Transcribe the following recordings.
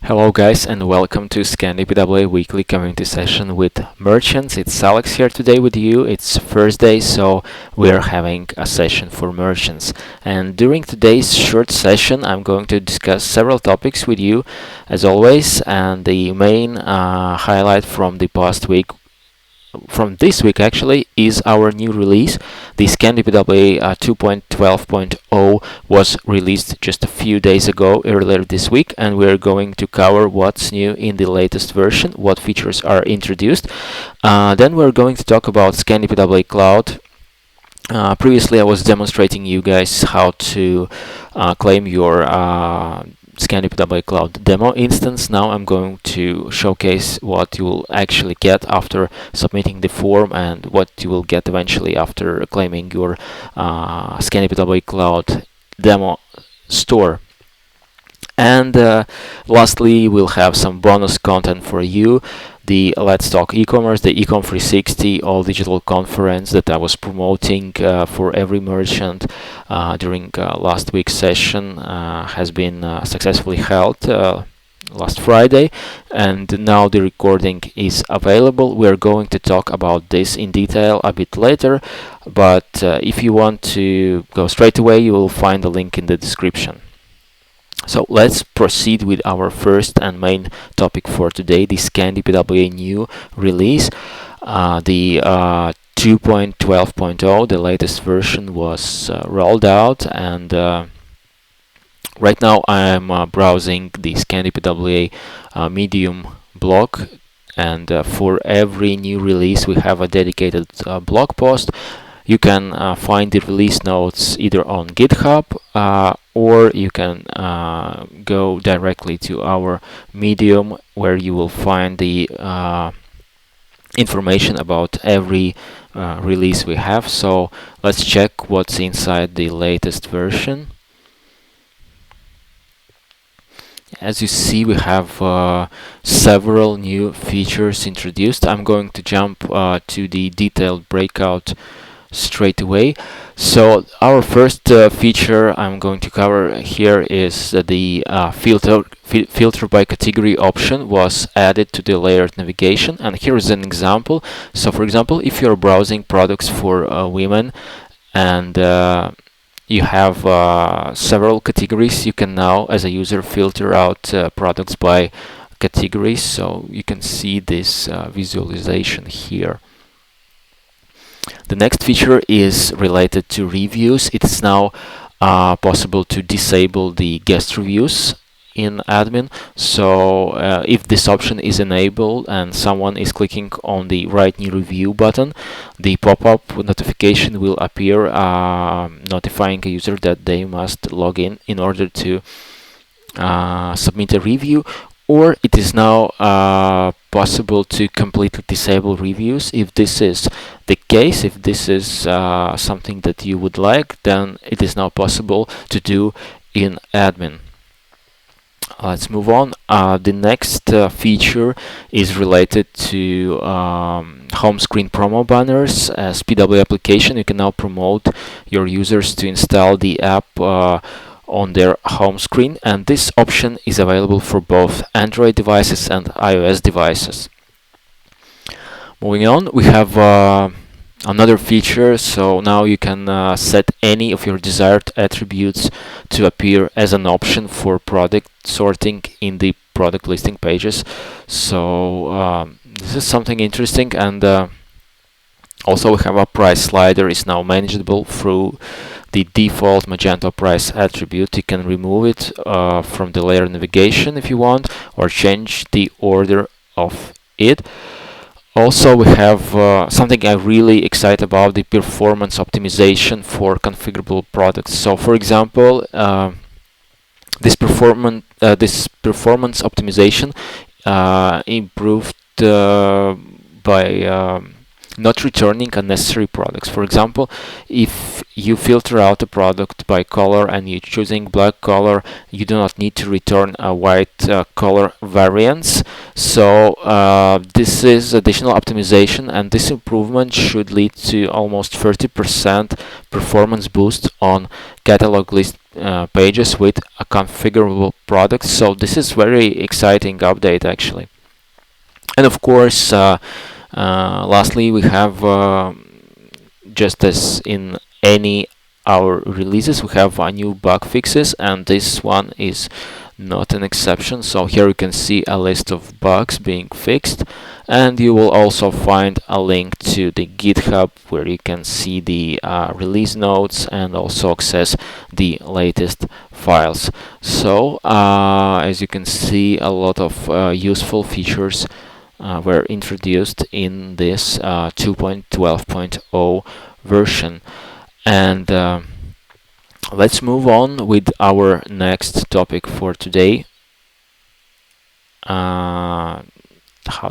Hello guys and welcome to ScandiPWA weekly community session with merchants. It's Alex here today with you. It's Thursday, so we're having a session for merchants. And during today's short session, I'm going to discuss several topics with you as always. And the main highlight from the past week, from this week actually, is our new release. The ScandiPWA 2.12.0 was released just a few days ago, earlier this week, and we're going to cover what's new in the latest version, what features are introduced. Then we're going to talk about ScandiPWA Cloud. Previously I was demonstrating you guys how to claim your ScandiPWA Cloud demo instance. Now I'm going to showcase what you will actually get after submitting the form and what you will get eventually after claiming your ScandiPWA Cloud demo store. And lastly, we'll have some bonus content for you. The Let's Talk E-commerce, the Ecom 360 all digital conference that I was promoting for every merchant during last week's session has been successfully held last Friday, and now the recording is available. We're going to talk about this in detail a bit later, but if you want to go straight away, you will find the link in the description. So let's proceed with our first and main topic for today, the ScandiPWA new release. The 2.12.0, the latest version, was rolled out, and right now I'm browsing the ScandiPWA Medium blog, and for every new release we have a dedicated blog post. You can find the release notes either on GitHub or you can go directly to our Medium, where you will find the information about every release we have. So let's check what's inside the latest version. As you see, we have several new features introduced. I'm going to jump to the detailed breakout straight away. So our first feature I'm going to cover here is the filter by category option was added to the layered navigation, and here is an example. So for example, if you're browsing products for women and you have several categories, you can now as a user filter out products by categories. So you can see this visualization here. The next feature is related to reviews. It's now possible to disable the guest reviews in admin. So if this option is enabled and someone is clicking on the Write New Review button, the pop-up notification will appear notifying a user that they must log in order to submit a review. Or it is now possible to completely disable reviews. If this is the case, if this is something that you would like, then it is now possible to do in admin. Let's move on. The next feature is related to home screen promo banners. As PWA application, you can now promote your users to install the app on their home screen, and this option is available for both Android devices and iOS devices. Moving on, we have another feature. So now you can set any of your desired attributes to appear as an option for product sorting in the product listing pages. So this is something interesting, and also we have a price slider is now manageable through the default Magento price attribute. You can remove it from the layer navigation if you want, or change the order of it. Also, we have something I'm really excited about, the performance optimization for configurable products. So for example, this performance optimization improved by not returning unnecessary products. For example, if you filter out a product by color and you're choosing black color, you do not need to return a white color variants. So this is additional optimization, and this improvement should lead to almost 30% performance boost on catalog list pages with a configurable product. So this is very exciting update actually. And of course, lastly, we have, just as in any our releases, we have new bug fixes, and this one is not an exception. So here you can see a list of bugs being fixed, and you will also find a link to the GitHub where you can see the release notes and also access the latest files. So as you can see, a lot of useful features were introduced in this 2.12.0 version. And let's move on with our next topic for today. How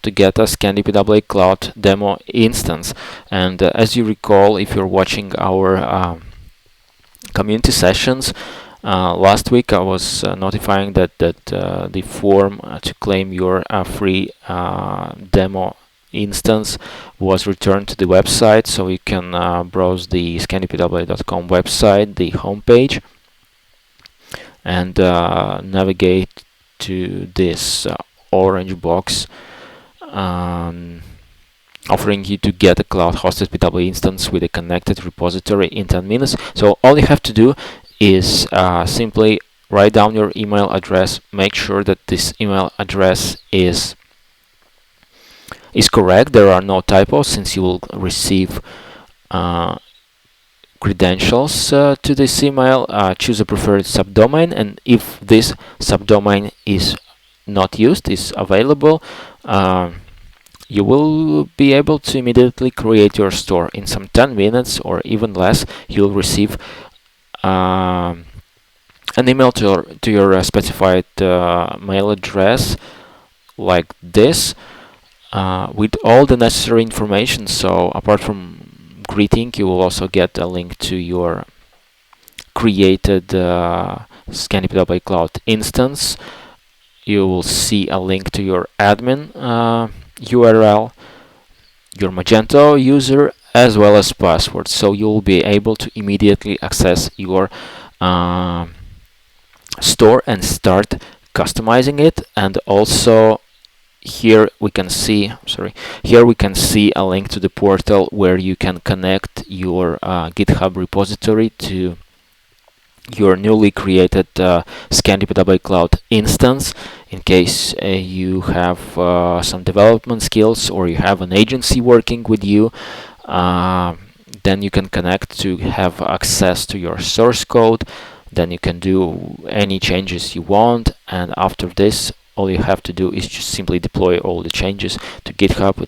to get a ScandiPWA Cloud demo instance. And as you recall, if you're watching our community sessions, last week I was notifying that the form to claim your free demo instance was returned to the website, so you can browse the ScandiPWA.com website, the homepage, and navigate to this orange box offering you to get a cloud-hosted PWA instance with a connected repository in 10 minutes. So all you have to do is simply write down your email address, make sure that this email address is correct. There are no typos, since you will receive credentials to this email. Choose a preferred subdomain, and if this subdomain is not used, is available, you will be able to immediately create your store in some 10 minutes or even less. You'll receive an email to your specified mail address like this with all the necessary information. So apart from greeting, you will also get a link to your created ScandiPWA Cloud instance. You will see a link to your admin URL, your Magento user, as well as password. So you'll be able to immediately access your store and start customizing it. And also here we can see a link to the portal where you can connect your GitHub repository to your newly created ScandiPWA Cloud instance. In case you have some development skills or you have an agency working with you, then you can connect to have access to your source code. Then you can do any changes you want, and after this, all you have to do is just simply deploy all the changes to GitHub.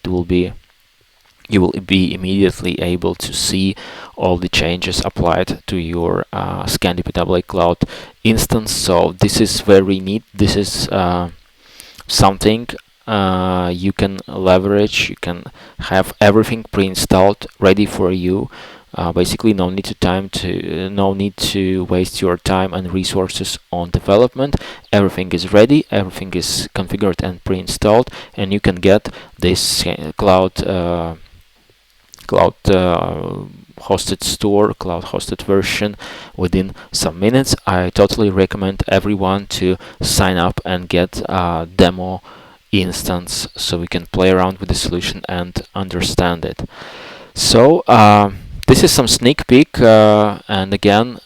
You will be immediately able to see all the changes applied to your ScandiPWA Cloud instance. So this is very neat. This is something you can leverage. You can have everything pre-installed, ready for you. Basically, no need to waste your time and resources on development. Everything is ready. Everything is configured and pre-installed, and you can get this cloud hosted store, cloud hosted version within some minutes. I totally recommend everyone to sign up and get a demo instance so we can play around with the solution and understand it. So this is some sneak peek, and again,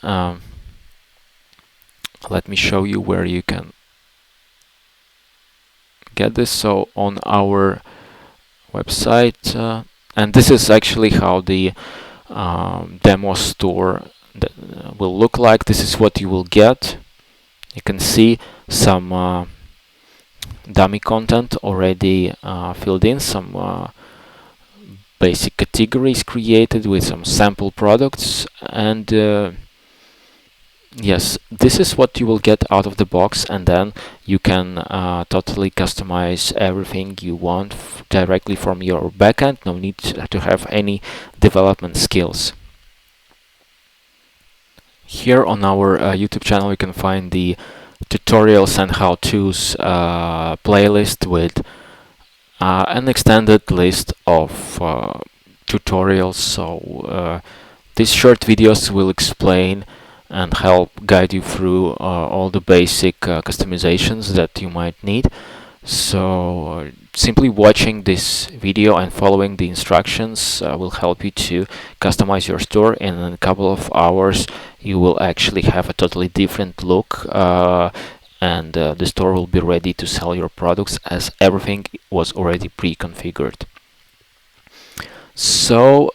let me show you where you can get this. So on our website, and this is actually how the demo store will look like. This is what you will get. You can see some dummy content already filled in, some basic categories created with some sample products, and Yes, this is what you will get out of the box, and then you can totally customize everything you want directly from your backend. No need to have any development skills. Here on our YouTube channel, you can find the tutorials and how-tos playlist with an extended list of tutorials. So these short videos will explain and help guide you through all the basic customizations that you might need. So simply watching this video and following the instructions will help you to customize your store, and in a couple of hours you will actually have a totally different look, and the store will be ready to sell your products as everything was already pre-configured. So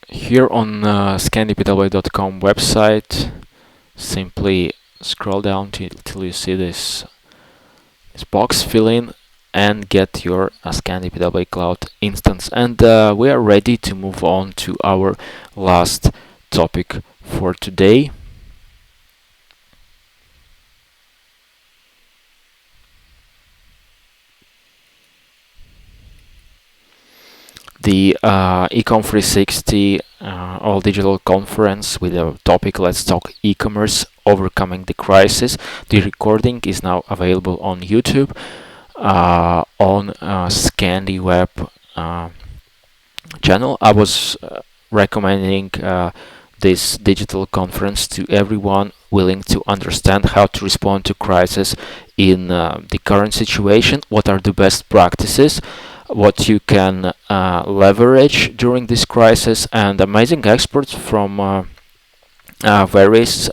here on ScandiPWA.com website, simply scroll down till you see this box, fill in, and get your ScandiPWA Cloud instance. And we are ready to move on to our last topic for today. The Ecom 360 all digital conference with a topic "Let's Talk E-commerce: Overcoming the Crisis." The recording is now available on YouTube, on ScandiWeb channel. I was recommending this digital conference to everyone willing to understand how to respond to crisis in the current situation, what are the best practices, what you can leverage during this crisis, and amazing experts from various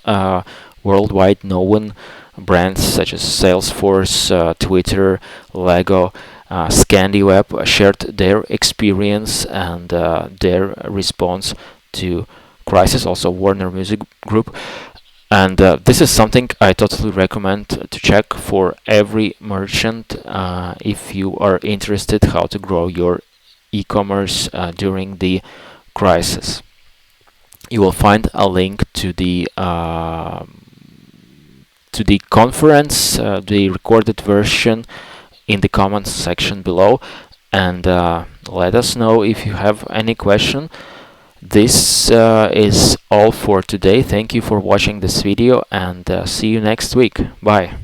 worldwide known brands such as Salesforce, Twitter, Lego, ScandiWeb shared their experience and their response to crisis, also Warner Music Group. And this is something I totally recommend to check for every merchant if you are interested how to grow your e-commerce during the crisis. You will find a link to the conference, the recorded version, in the comments section below, and let us know if you have any question. This is all for today. Thank you for watching this video, and see you next week. Bye.